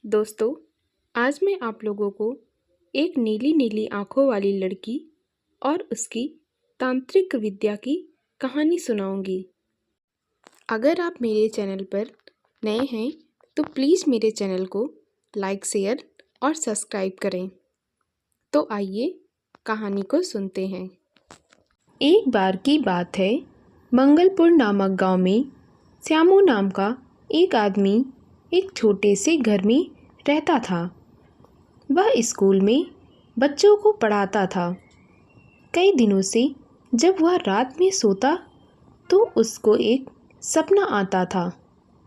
दोस्तों, आज मैं आप लोगों को एक नीली नीली आंखों वाली लड़की और उसकी तांत्रिक विद्या की कहानी सुनाऊंगी। अगर आप मेरे चैनल पर नए हैं तो प्लीज़ मेरे चैनल को लाइक, शेयर और सब्सक्राइब करें। तो आइए कहानी को सुनते हैं। एक बार की बात है, मंगलपुर नामक गांव में श्यामू नाम का एक आदमी एक छोटे से घर में रहता था। वह स्कूल में बच्चों को पढ़ाता था। कई दिनों से जब वह रात में सोता तो उसको एक सपना आता था।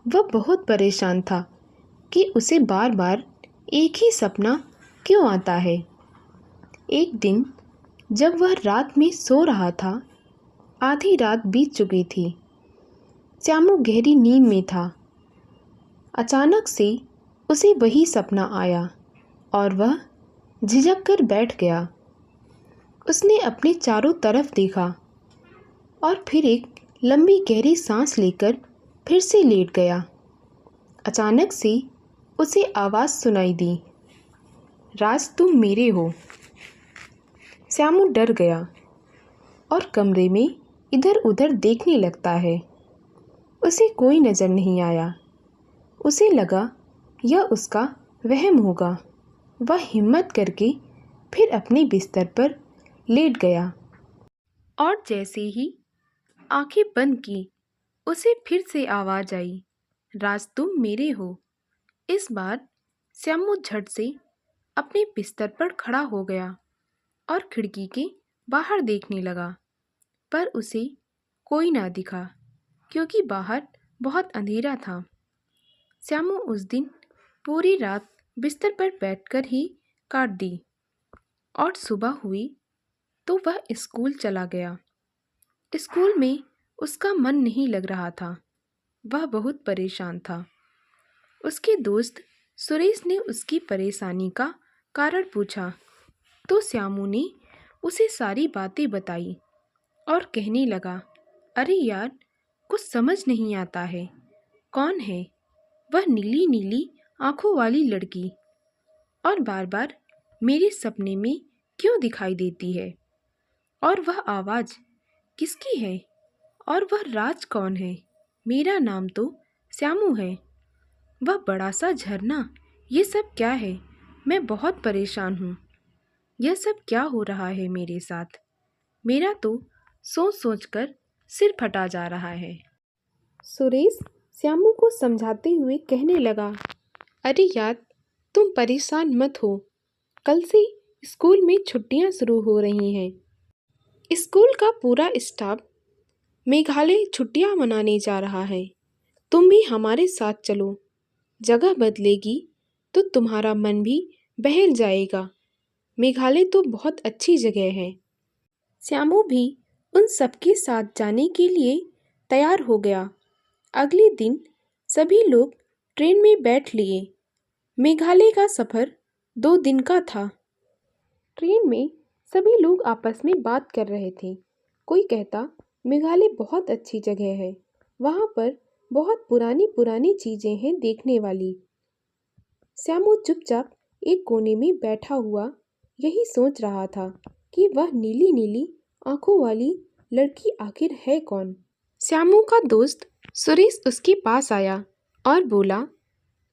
वह बहुत परेशान था कि उसे बार बार एक ही सपना क्यों आता है। एक दिन जब वह रात में सो रहा था, आधी रात बीत चुकी थी। श्यामू गहरी नींद में था। अचानक से उसे वही सपना आया और वह झिझक कर बैठ गया। उसने अपने चारों तरफ देखा और फिर एक लंबी गहरी सांस लेकर फिर से लेट गया। अचानक से उसे आवाज़ सुनाई दी, राज तुम मेरे हो। श्यामू डर गया और कमरे में इधर उधर देखने लगता है। उसे कोई नज़र नहीं आया। उसे लगा यह उसका वहम होगा। वह हिम्मत करके फिर अपने बिस्तर पर लेट गया और जैसे ही आंखें बंद की, उसे फिर से आवाज़ आई, राज तुम मेरे हो। इस बार श्यामू झट से अपने बिस्तर पर खड़ा हो गया और खिड़की के बाहर देखने लगा, पर उसे कोई ना दिखा क्योंकि बाहर बहुत अंधेरा था। श्यामू उस दिन पूरी रात बिस्तर पर बैठकर ही काट दी और सुबह हुई तो वह स्कूल चला गया। स्कूल में उसका मन नहीं लग रहा था। वह बहुत परेशान था। उसके दोस्त सुरेश ने उसकी परेशानी का कारण पूछा तो श्यामू ने उसे सारी बातें बताई और कहने लगा, अरे यार, कुछ समझ नहीं आता है। कौन है वह नीली नीली आंखों वाली लड़की और बार बार मेरे सपने में क्यों दिखाई देती है? और वह आवाज़ किसकी है? और वह राज कौन है? मेरा नाम तो श्यामू है। वह बड़ा सा झरना, ये सब क्या है? मैं बहुत परेशान हूँ। यह सब क्या हो रहा है मेरे साथ? मेरा तो सोच सोच कर सिर फटा जा रहा है। सुरेश श्यामू को समझाते हुए कहने लगा, अरे यार, तुम परेशान मत हो। कल से स्कूल में छुट्टियां शुरू हो रही हैं। स्कूल का पूरा स्टाफ मेघालय छुट्टियां मनाने जा रहा है। तुम भी हमारे साथ चलो। जगह बदलेगी तो तुम्हारा मन भी बहल जाएगा। मेघालय तो बहुत अच्छी जगह है। श्यामू भी उन सबके साथ जाने के लिए तैयार हो गया। अगले दिन सभी लोग ट्रेन में बैठ लिए। मेघालय का सफ़र 2 दिन का था। ट्रेन में सभी लोग आपस में बात कर रहे थे। कोई कहता, मेघालय बहुत अच्छी जगह है, वहाँ पर बहुत पुरानी पुरानी चीज़ें हैं देखने वाली। श्यामू चुपचाप एक कोने में बैठा हुआ यही सोच रहा था कि वह नीली नीली आंखों वाली लड़की आखिर है कौन। श्यामू का दोस्त सुरेश उसके पास आया और बोला,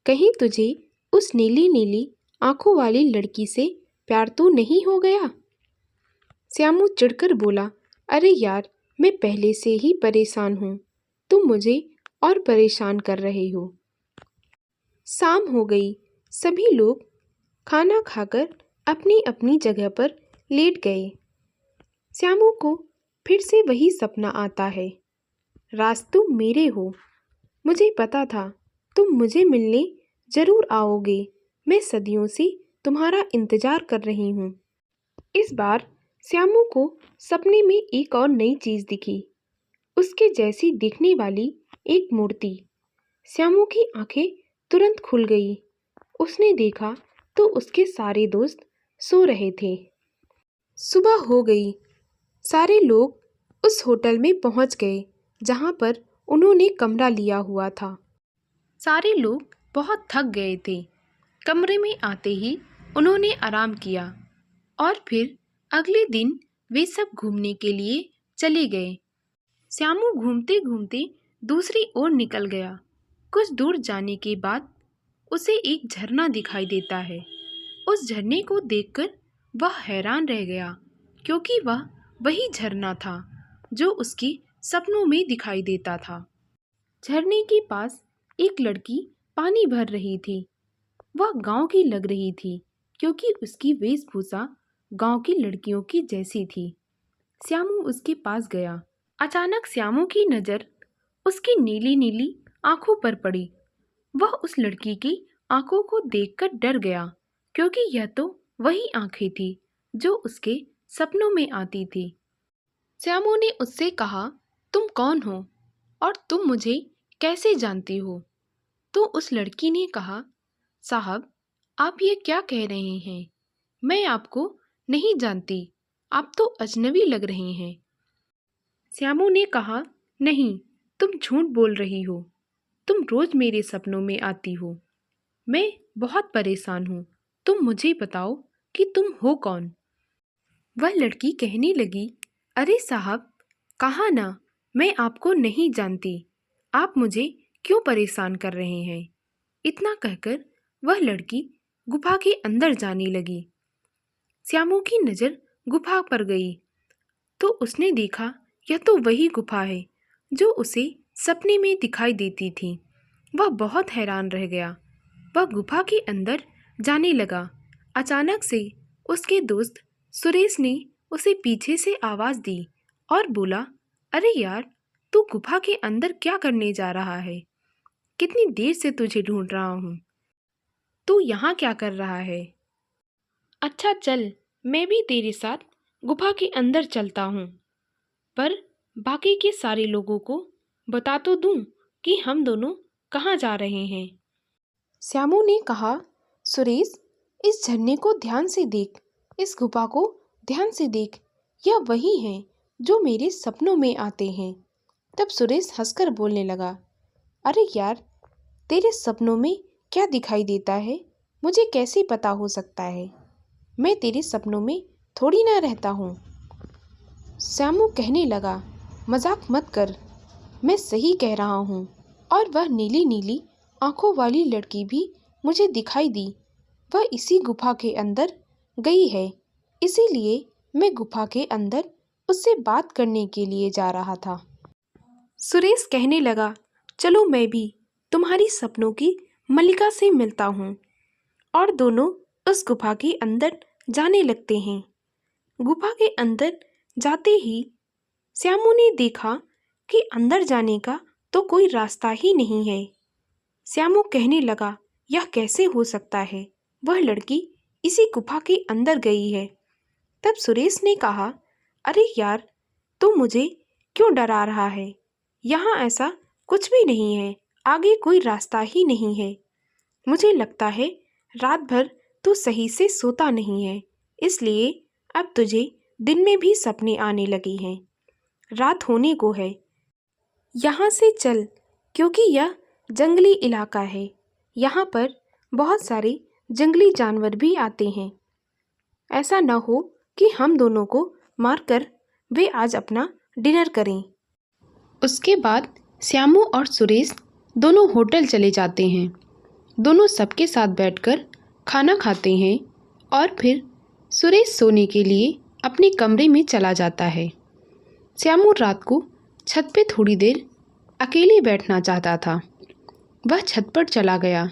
कहीं तुझे उस नीली नीली आंखों वाली लड़की से प्यार तो नहीं हो गया? श्यामू चिढ़कर बोला, अरे यार, मैं पहले से ही परेशान हूँ, तुम मुझे और परेशान कर रहे हो। शाम हो गई। सभी लोग खाना खाकर अपनी अपनी जगह पर लेट गए। श्यामू को फिर से वही सपना आता है, राज तुम मेरे हो। मुझे पता था तुम मुझे मिलने ज़रूर आओगे। मैं सदियों से तुम्हारा इंतज़ार कर रही हूँ। इस बार श्यामू को सपने में एक और नई चीज़ दिखी। उसके जैसी दिखने वाली एक मूर्ति। श्यामू की आंखें तुरंत खुल गई। उसने देखा तो उसके सारे दोस्त सो रहे थे। सुबह हो गई। सारे लोग उस होटल में पहुंच गए जहां पर उन्होंने कमरा लिया हुआ था। सारे लोग बहुत थक गए थे। कमरे में आते ही उन्होंने आराम किया और फिर अगले दिन वे सब घूमने के लिए चले गए। श्यामू घूमते घूमते दूसरी ओर निकल गया। कुछ दूर जाने के बाद उसे एक झरना दिखाई देता है। उस झरने को देखकर वह हैरान रह गया, क्योंकि वह वही झरना था जो उसकी सपनों में दिखाई देता था। झरने के पास एक लड़की पानी भर रही थी। वह गांव की लग रही थी, क्योंकि उसकी वेशभूषा गांव की लड़कियों की जैसी थी। श्यामू उसके पास गया। अचानक श्यामू की नज़र उसकी नीली नीली आंखों पर पड़ी। वह उस लड़की की आंखों को देखकर डर गया, क्योंकि यह तो वही आंखें थी जो उसके सपनों में आती थी। श्यामू ने उससे कहा, तुम कौन हो और तुम मुझे कैसे जानती हो? तो उस लड़की ने कहा, साहब, आप ये क्या कह रहे हैं? मैं आपको नहीं जानती, आप तो अजनबी लग रहे हैं। श्यामू ने कहा, नहीं, तुम झूठ बोल रही हो। तुम रोज मेरे सपनों में आती हो। मैं बहुत परेशान हूँ। तुम मुझे बताओ कि तुम हो कौन? वह लड़की कहने लगी, अरे साहब, कहा ना, मैं आपको नहीं जानती। आप मुझे क्यों परेशान कर रहे हैं? इतना कहकर वह लड़की गुफा के अंदर जाने लगी। श्यामू की नज़र गुफा पर गई तो उसने देखा, यह तो वही गुफा है जो उसे सपने में दिखाई देती थी। वह बहुत हैरान रह गया। वह गुफा के अंदर जाने लगा। अचानक से उसके दोस्त सुरेश ने उसे पीछे से आवाज़ दी और बोला, अरे यार, तू गुफा के अंदर क्या करने जा रहा है? कितनी देर से तुझे ढूंढ रहा हूँ। तू यहाँ क्या कर रहा है? अच्छा चल, मैं भी तेरे साथ गुफा के अंदर चलता हूँ, पर बाकी के सारे लोगों को बता तो दूँ कि हम दोनों कहाँ जा रहे हैं। श्यामू ने कहा, सुरेश, इस झरने को ध्यान से देख, इस गुफा को ध्यान से देख, यह वही है जो मेरे सपनों में आते हैं। तब सुरेश हंसकर बोलने लगा, अरे यार, तेरे सपनों में क्या दिखाई देता है मुझे कैसे पता हो सकता है? मैं तेरे सपनों में थोड़ी ना रहता हूँ। श्यामू कहने लगा, मजाक मत कर, मैं सही कह रहा हूँ। और वह नीली नीली आंखों वाली लड़की भी मुझे दिखाई दी। वह इसी गुफा के अंदर गई है, इसीलिए मैं गुफा के अंदर उससे बात करने के लिए जा रहा था। सुरेश कहने लगा, चलो मैं भी तुम्हारी सपनों की मल्लिका से मिलता हूँ। और दोनों उस गुफा के अंदर जाने लगते हैं। गुफा के अंदर जाते ही श्यामू ने देखा कि अंदर जाने का तो कोई रास्ता ही नहीं है। श्यामू कहने लगा, यह कैसे हो सकता है? वह लड़की इसी गुफा के अंदर गई है। तब सुरेश ने कहा, अरे यार, तू मुझे क्यों डरा रहा है? यहाँ ऐसा कुछ भी नहीं है, आगे कोई रास्ता ही नहीं है। मुझे लगता है रात भर तू सही से सोता नहीं है, इसलिए अब तुझे दिन में भी सपने आने लगे हैं। रात होने को है, यहाँ से चल, क्योंकि यह जंगली इलाका है। यहाँ पर बहुत सारे जंगली जानवर भी आते हैं। ऐसा न हो कि हम दोनों को मारकर वे आज अपना डिनर करें। उसके बाद श्यामू और सुरेश दोनों होटल चले जाते हैं। दोनों सबके साथ बैठकर खाना खाते हैं और फिर सुरेश सोने के लिए अपने कमरे में चला जाता है। श्यामू रात को छत पे थोड़ी देर अकेले बैठना चाहता था। वह छत पर चला गया।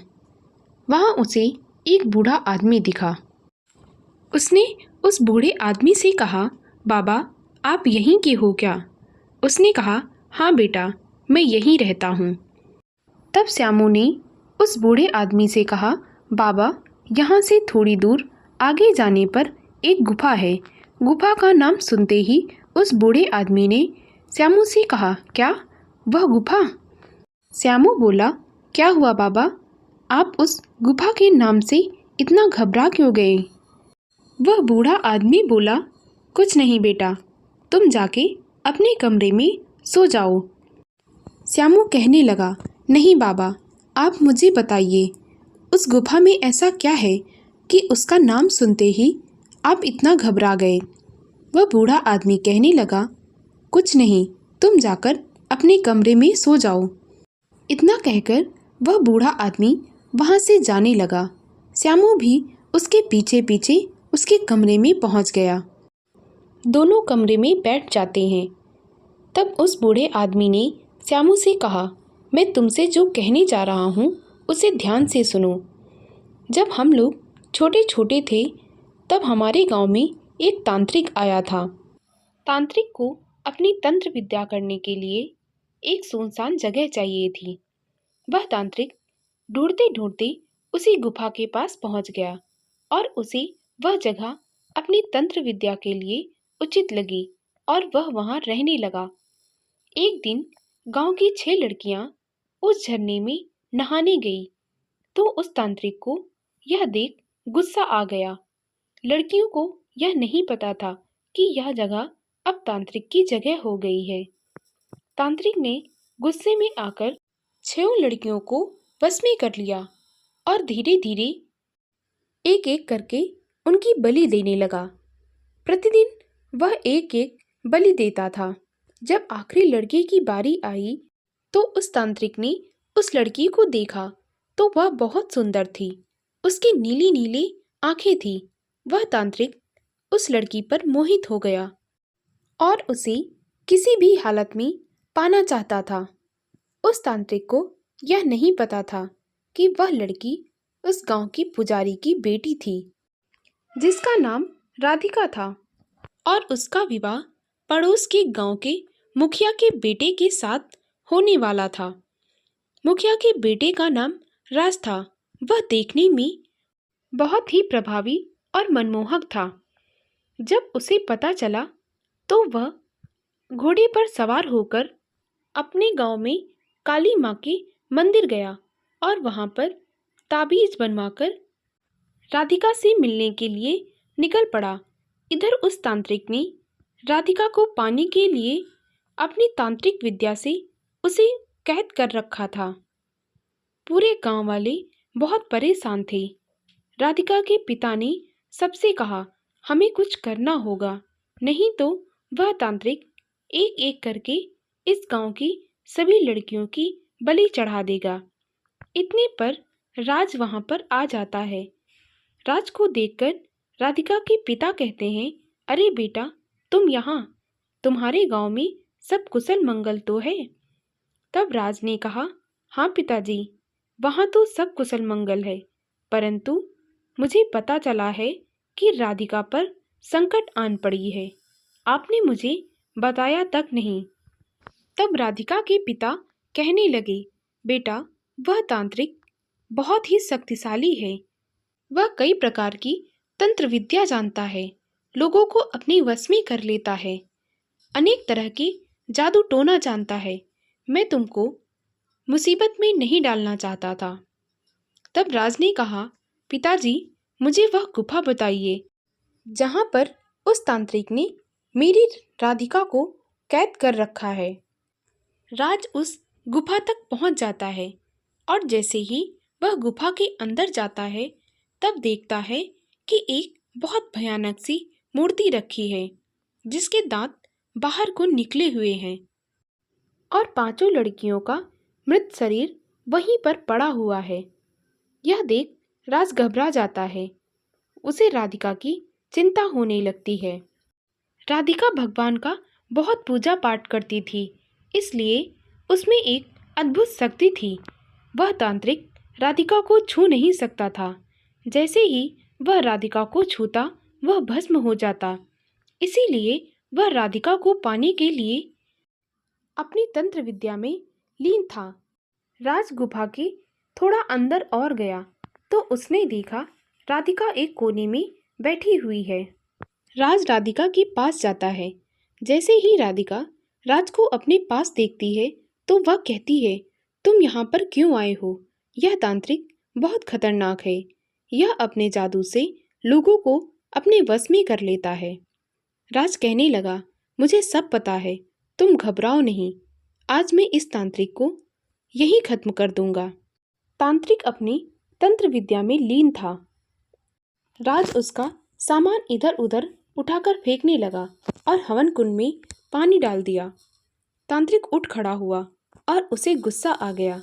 वहाँ उसे एक बूढ़ा आदमी दिखा। उसने उस बूढ़े आदमी से कहा, बाबा, आप यहीं के हो क्या? उसने कहा, हाँ बेटा, मैं यहीं रहता हूँ। तब श्यामू ने उस बूढ़े आदमी से कहा, बाबा, यहाँ से थोड़ी दूर आगे जाने पर एक गुफा है। गुफा का नाम सुनते ही उस बूढ़े आदमी ने श्यामू से कहा, क्या वह गुफा? श्यामू बोला, क्या हुआ बाबा, आप उस गुफा के नाम से इतना घबरा क्यों गए? वह बूढ़ा आदमी बोला, कुछ नहीं बेटा, तुम जाके अपने कमरे में सो जाओ। श्यामू कहने लगा, नहीं बाबा, आप मुझे बताइए, उस गुफा में ऐसा क्या है कि उसका नाम सुनते ही आप इतना घबरा गए? वह बूढ़ा आदमी कहने लगा, कुछ नहीं, तुम जाकर अपने कमरे में सो जाओ। इतना कहकर वह बूढ़ा आदमी वहाँ से जाने लगा। श्यामू भी उसके पीछे पीछे उसके कमरे में पहुँच गया। दोनों कमरे में बैठ जाते हैं। तब उस बूढ़े आदमी ने श्यामू से कहा, मैं तुमसे जो कहने जा रहा हूँ उसे ध्यान से सुनो। जब हम लोग छोटे छोटे थे तब हमारे गांव में एक तांत्रिक आया था। तांत्रिक को अपनी तंत्र विद्या करने के लिए एक सुनसान जगह चाहिए थी। वह तांत्रिक ढूंढते ढूंढते उसी गुफा के पास पहुंच गया और उसे वह जगह अपनी तंत्र विद्या के लिए उचित लगी और वह वहां रहने लगा। एक दिन गांव की 6 लड़कियां उस झरने में नहाने गई तो उस तांत्रिक को यह देख गुस्सा आ गया। लड़कियों को यह नहीं पता था कि यह जगह अब तांत्रिक की जगह हो गई है। तांत्रिक ने गुस्से में आकर 6 लड़कियों को वश में कर लिया और धीरे धीरे एक एक करके उनकी बलि देने लगा। प्रतिदिन वह एक एक बलि देता था। जब आखिरी लड़की की बारी आई तो उस तांत्रिक ने उस लड़की को देखा तो वह बहुत सुंदर थी। उसकी नीली नीली आंखें थी। वह तांत्रिक उस लड़की पर मोहित हो गया और उसे किसी भी हालत में पाना चाहता था। उस तांत्रिक को यह नहीं पता था कि वह लड़की उस गांव की पुजारी की बेटी थी जिसका नाम राधिका था और उसका विवाह पड़ोस के गांव के मुखिया के बेटे के साथ होने वाला था। मुखिया के बेटे का नाम राज था। वह देखने में बहुत ही प्रभावी और मनमोहक था। जब उसे पता चला तो वह घोड़े पर सवार होकर अपने गांव में काली माँ के मंदिर गया और वहां पर ताबीज बनवाकर राधिका से मिलने के लिए निकल पड़ा। इधर उस तांत्रिक ने राधिका को पाने के लिए अपनी तांत्रिक विद्या से उसे कैद कर रखा था। पूरे गांव वाले बहुत परेशान थे। राधिका के पिता ने सबसे कहा, हमें कुछ करना होगा, नहीं तो वह तांत्रिक एक एक करके इस गांव की सभी लड़कियों की बलि चढ़ा देगा। इतने पर राज वहां पर आ जाता है। राज को देखकर राधिका के पिता कहते हैं, अरे बेटा, तुम यहाँ, तुम्हारे गांव में सब कुशल मंगल तो है? तब राज ने कहा, हाँ पिताजी, वहाँ तो सब कुशल मंगल है, परंतु मुझे पता चला है कि राधिका पर संकट आन पड़ी है। आपने मुझे बताया तक नहीं। तब राधिका के पिता कहने लगे, बेटा, वह तांत्रिक बहुत ही शक्तिशाली है। वह कई प्रकार की तंत्र विद्या जानता है, लोगों को अपने वश में कर लेता है, अनेक तरह के जादू टोना जानता है। मैं तुमको मुसीबत में नहीं डालना चाहता था। तब राज ने कहा, पिताजी, मुझे वह गुफा बताइए जहाँ पर उस तांत्रिक ने मेरी राधिका को कैद कर रखा है। राज उस गुफा तक पहुँच जाता है और जैसे ही वह गुफा के अंदर जाता है तब देखता है कि एक बहुत भयानक सी मूर्ति रखी है जिसके दांत बाहर को निकले हुए हैं और 5 लड़कियों का मृत शरीर वहीं पर पड़ा हुआ है। यह देख राज घबरा जाता है। उसे राधिका की चिंता होने लगती है। राधिका भगवान का बहुत पूजा पाठ करती थी, इसलिए उसमें एक अद्भुत शक्ति थी। वह तांत्रिक राधिका को छू नहीं सकता था। जैसे ही वह राधिका को छूता वह भस्म हो जाता। इसीलिए वह राधिका को पाने के लिए अपनी तंत्र विद्या में लीन था। राज गुफा के थोड़ा अंदर और गया तो उसने देखा राधिका एक कोने में बैठी हुई है। राज राधिका के पास जाता है। जैसे ही राधिका राज को अपने पास देखती है तो वह कहती है, तुम यहाँ पर क्यों आए हो? यह तांत्रिक बहुत खतरनाक है। यह अपने जादू से लोगों को अपने वश में कर लेता है। राज कहने लगा, मुझे सब पता है, तुम घबराओ नहीं। आज मैं इस तांत्रिक को यहीं खत्म कर दूंगा। तांत्रिक अपने तंत्र विद्या में लीन था। राज उसका सामान इधर उधर उठाकर फेंकने लगा और हवन कुंड में पानी डाल दिया। तांत्रिक उठ खड़ा हुआ और उसे गुस्सा आ गया।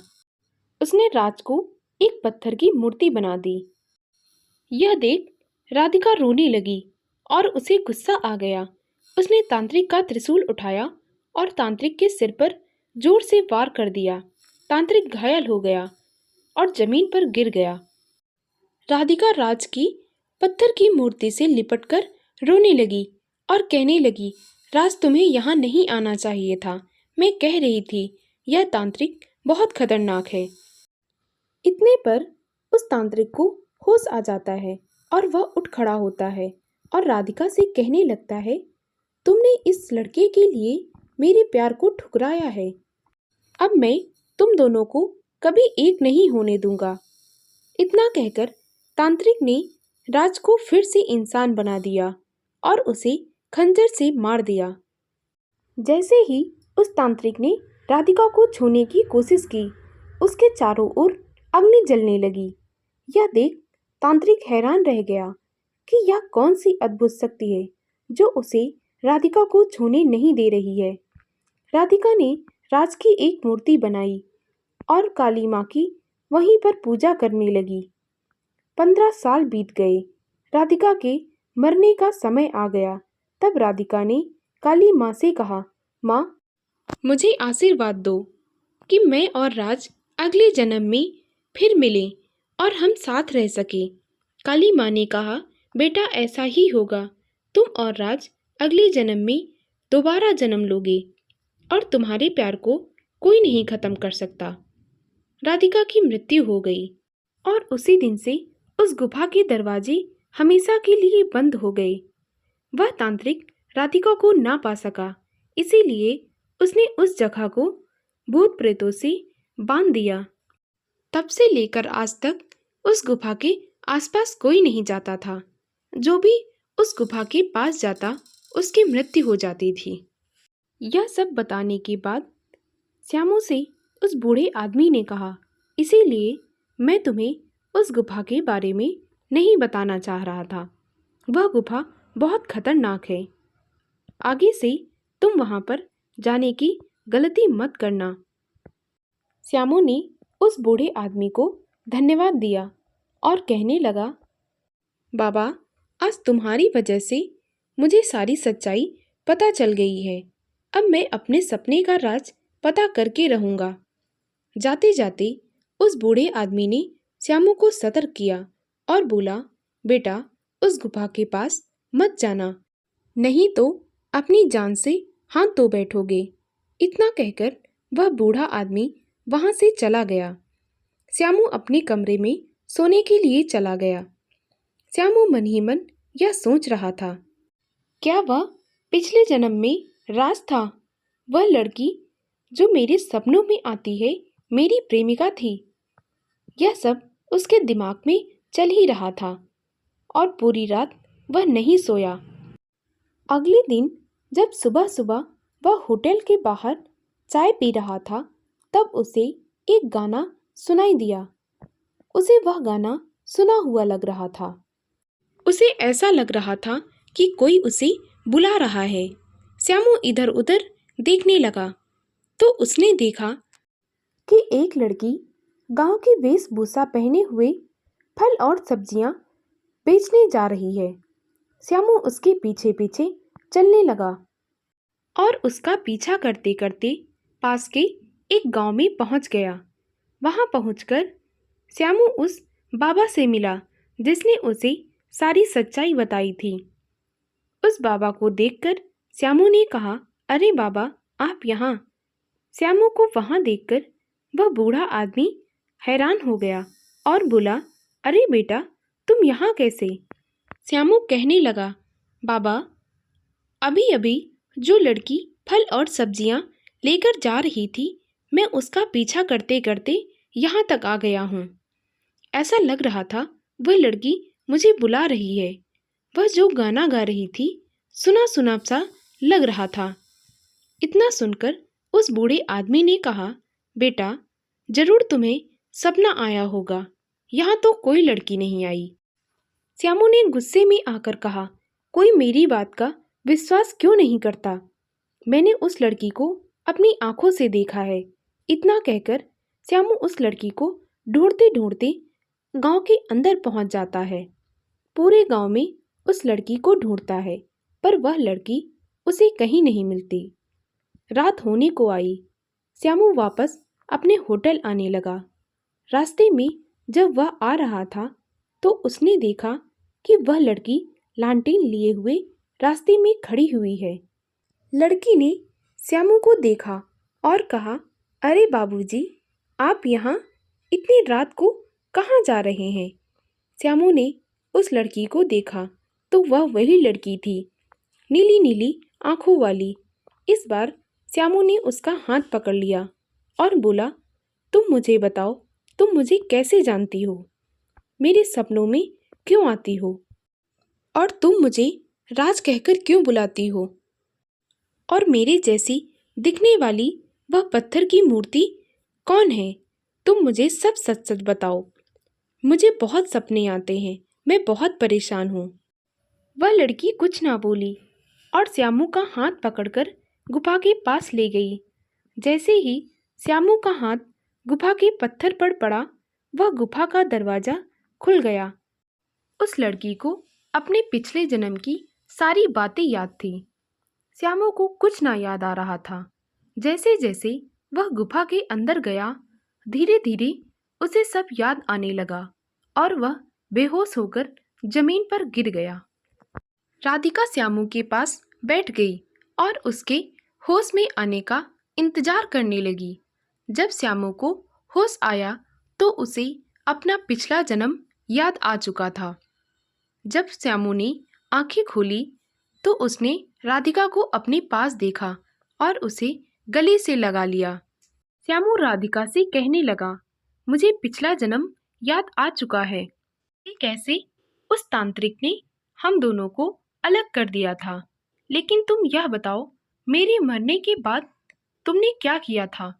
उसने राज को एक पत्थर की मूर्ति बना दी। यह देख राधिका रोने लगी और उसे गुस्सा आ गया। उसने तांत्रिक का त्रिशूल उठाया और तांत्रिक के सिर पर जोर से वार कर दिया। तांत्रिक घायल हो गया और जमीन पर गिर गया। राधिका राज की पत्थर की मूर्ति से लिपटकर रोने लगी और कहने लगी, राज तुम्हें यहाँ नहीं आना चाहिए था। मैं कह रही थी यह तांत्रिक बहुत खतरनाक है। इतने पर उस तांत्रिक को होश आ जाता है और वह उठ खड़ा होता है और राधिका से कहने लगता है, तुमने इस लड़के के लिए मेरे प्यार को ठुकराया है। अब मैं तुम दोनों को कभी एक नहीं होने दूंगा। इतना कहकर तांत्रिक ने राज को फिर से इंसान बना दिया और उसे खंजर से मार दिया। जैसे ही उस तांत्रिक ने राधिका को छूने की कोशिश की, उसके चारों ओर अग्नि जलने लगी। यह देख तांत्रिक हैरान रह गया कि यह कौन सी अद्भुत शक्ति है जो उसे राधिका को छूने नहीं दे रही है। राधिका ने राज की एक मूर्ति बनाई और काली माँ की वहीं पर पूजा करने लगी। 15 साल बीत गए। राधिका के मरने का समय आ गया। तब राधिका ने काली माँ से कहा, माँ, मुझे आशीर्वाद दो कि मैं और राज अगले जन्म में फिर मिलें और हम साथ रह सकें। काली माँ ने कहा, बेटा ऐसा ही होगा। तुम और राज अगले जन्म में दोबारा जन्म लोगे और तुम्हारे प्यार को कोई नहीं खत्म कर सकता। राधिका की मृत्यु हो गई और उसी दिन से उस गुफा के दरवाजे हमेशा के लिए बंद हो गए। वह तांत्रिक राधिका को ना पा सका, इसीलिए उसने उस जगह को भूत प्रेतों से बांध दिया। तब से लेकर आज तक उस गुफा के आसपास कोई नहीं जाता था। जो भी उस गुफा के पास जाता उसकी मृत्यु हो जाती थी। यह सब बताने के बाद श्यामू से उस बूढ़े आदमी ने कहा, इसीलिए मैं तुम्हें उस गुफा के बारे में नहीं बताना चाह रहा था। वह गुफा बहुत खतरनाक है। आगे से तुम वहां पर जाने की गलती मत करना। श्यामू ने उस बूढ़े आदमी को धन्यवाद दिया और कहने लगा, बाबा, आज तुम्हारी वजह से मुझे सारी सच्चाई पता चल गई है। अब मैं अपने सपने का राज पता करके रहूँगा। जाते जाते उस बूढ़े आदमी ने श्यामू को सतर्क किया और बोला, बेटा, उस गुफा के पास मत जाना, नहीं तो अपनी जान से हाथ धो बैठोगे। इतना कहकर वह बूढ़ा आदमी वहां से चला गया। श्यामू अपने कमरे में सोने के लिए चला गया। श्यामू मन ही मन यह सोच रहा था, क्या वह पिछले जन्म में राज था? वह लड़की जो मेरे सपनों में आती है मेरी प्रेमिका थी। यह सब उसके दिमाग में चल ही रहा था और पूरी रात वह नहीं सोया। अगले दिन जब सुबह सुबह वह होटल के बाहर चाय पी रहा था, तब उसे एक गाना सुनाई दिया। उसे वह गाना सुना हुआ लग रहा था। उसे ऐसा लग रहा था कि कोई उसे बुला रहा है। श्यामू इधर उधर देखने लगा तो उसने देखा कि एक लड़की गांव की वेशभूषा पहने हुए फल और सब्जियां बेचने जा रही है। श्यामू उसके पीछे पीछे चलने लगा और उसका पीछा करते करते पास के एक गांव में पहुंच गया। वहां पहुंचकर श्यामू उस बाबा से मिला जिसने उसे सारी सच्चाई बताई थी। उस बाबा को देखकर श्यामू ने कहा, अरे बाबा, आप यहाँ? श्यामू को वहां देखकर वह बूढ़ा आदमी हैरान हो गया और बोला, अरे बेटा, तुम यहाँ कैसे? श्यामू कहने लगा, बाबा, अभी अभी जो लड़की फल और सब्जियां लेकर जा रही थी, मैं उसका पीछा करते करते यहाँ तक आ गया हूँ। ऐसा लग रहा था वह लड़की मुझे बुला रही है। वह जो गाना गा रही थी सुना सुना सा लग रहा था। इतना सुनकर उस बूढ़े आदमी ने कहा, बेटा, जरूर तुम्हें सपना आया होगा यहाँ तो कोई लड़की नहीं आई। श्यामू ने गुस्से में आकर कहा, कोई मेरी बात का विश्वास क्यों नहीं करता? मैंने उस लड़की को अपनी आंखों से देखा है। इतना कहकर श्यामू उस लड़की को ढूंढते ढूंढते गांव के अंदर पहुंच जाता है। पूरे गांव में उस लड़की को ढूंढता है, पर वह लड़की उसे कहीं नहीं मिलती। रात होने को आई। श्यामू वापस अपने होटल आने लगा। रास्ते में जब वह आ रहा था तो उसने देखा कि वह लड़की लालटेन लिए हुए रास्ते में खड़ी हुई है। लड़की ने श्यामू को देखा और कहा, अरे बाबूजी, आप यहाँ इतनी रात को कहाँ जा रहे हैं? श्यामू ने उस लड़की को देखा तो वह वही लड़की थी, नीली नीली आंखों वाली। इस बार श्यामू ने उसका हाथ पकड़ लिया और बोला, तुम मुझे बताओ, तुम मुझे कैसे जानती हो? मेरे सपनों में क्यों आती हो? और तुम मुझे राज कहकर क्यों बुलाती हो? और मेरे जैसी दिखने वाली वह पत्थर की मूर्ति कौन है? तुम मुझे सब सच सच बताओ। मुझे बहुत सपने आते हैं, मैं बहुत परेशान हूँ। वह लड़की कुछ ना बोली और श्यामू का हाथ पकड़कर गुफा के पास ले गई। जैसे ही श्यामू का हाथ गुफा के पत्थर पर पड़ा, वह गुफा का दरवाजा खुल गया। उस लड़की को अपने पिछले जन्म की सारी बातें याद थी। श्यामू को कुछ ना याद आ रहा था। जैसे जैसे वह गुफा के अंदर गया, धीरे धीरे उसे सब याद आने लगा और वह बेहोश होकर जमीन पर गिर गया। राधिका श्यामू के पास बैठ गई और उसके होश में आने का इंतजार करने लगी। जब श्यामू को होश आया तो उसे अपना पिछला जन्म याद आ चुका था। जब श्यामू ने आंखें खोली तो उसने राधिका को अपने पास देखा और उसे गले से लगा लिया। श्यामू राधिका से कहने लगा, मुझे पिछला जन्म याद आ चुका है कि कैसे उस तांत्रिक ने हम दोनों को अलग कर दिया था। लेकिन तुम यह बताओ, मेरे मरने के बाद तुमने क्या किया था?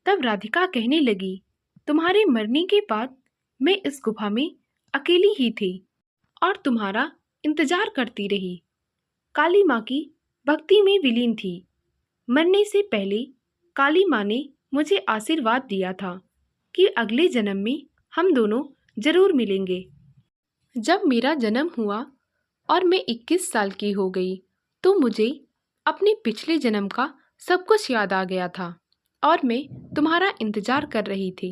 तब राधिका कहने लगी, तुम्हारे मरने के बाद मैं इस गुफा में अकेली ही थी और तुम्हारा इंतजार करती रही। काली माँ की भक्ति में विलीन थी। मरने से पहले काली माँ ने मुझे आशीर्वाद दिया था कि अगले जन्म में हम दोनों जरूर मिलेंगे। जब मेरा जन्म हुआ और मैं 21 साल की हो गई तो मुझे अपने पिछले जन्म का सब कुछ याद आ गया था और मैं तुम्हारा इंतजार कर रही थी।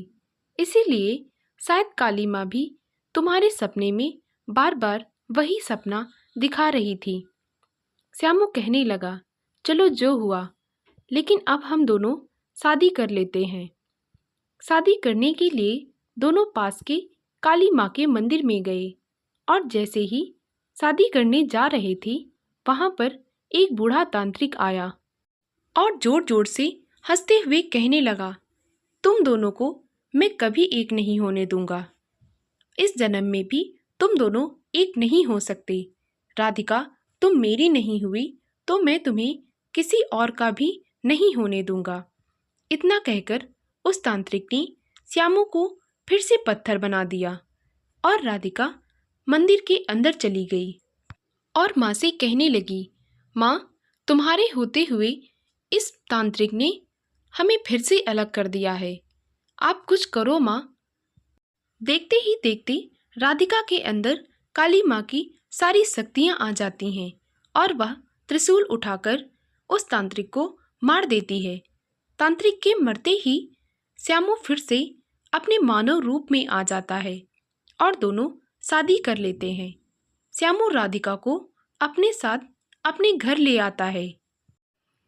इसीलिए शायद काली माँ भी तुम्हारे सपने में बार बार वही सपना दिखा रही थी। श्यामू कहने लगा, चलो जो हुआ, लेकिन अब हम दोनों शादी कर लेते हैं। शादी करने के लिए दोनों पास के काली माँ के मंदिर में गए और जैसे ही शादी करने जा रहे थे, वहाँ पर एक बूढ़ा तांत्रिक आया और जोर जोर से हंसते हुए कहने लगा, तुम दोनों को मैं कभी एक नहीं होने दूंगा। इस जन्म में भी तुम दोनों एक नहीं हो सकते। राधिका, तुम मेरी नहीं हुई तो मैं तुम्हें किसी और का भी नहीं होने दूंगा। इतना कहकर उस तांत्रिक ने श्यामू को फिर से पत्थर बना दिया और राधिका मंदिर के अंदर चली गई और माँ से कहने लगी, माँ, तुम्हारे होते हुए इस तांत्रिक ने हमें फिर से अलग कर दिया है। आप कुछ करो माँ। देखते ही देखते राधिका के अंदर काली माँ की सारी शक्तियाँ आ जाती हैं और वह त्रिशूल उठाकर उस तांत्रिक को मार देती है। तांत्रिक के मरते ही श्यामू फिर से अपने मानव रूप में आ जाता है और दोनों शादी कर लेते हैं। श्यामू राधिका को अपने साथ अपने घर ले आता है।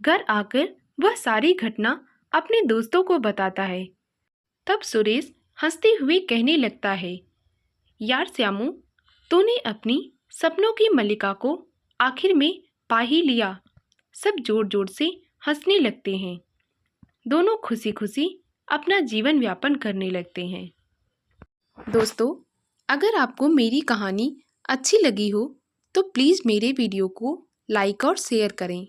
घर आकर वह सारी घटना अपने दोस्तों को बताता है। तब सुरेश हंसते हुए कहने लगता है, यार श्यामू, तूने अपनी सपनों की मल्लिका को आखिर में पा ही लिया। सब जोर जोर से हंसने लगते हैं। दोनों खुशी खुशी अपना जीवन यापन करने लगते हैं। दोस्तों, अगर आपको मेरी कहानी अच्छी लगी हो तो प्लीज़ मेरे वीडियो को लाइक और शेयर करें।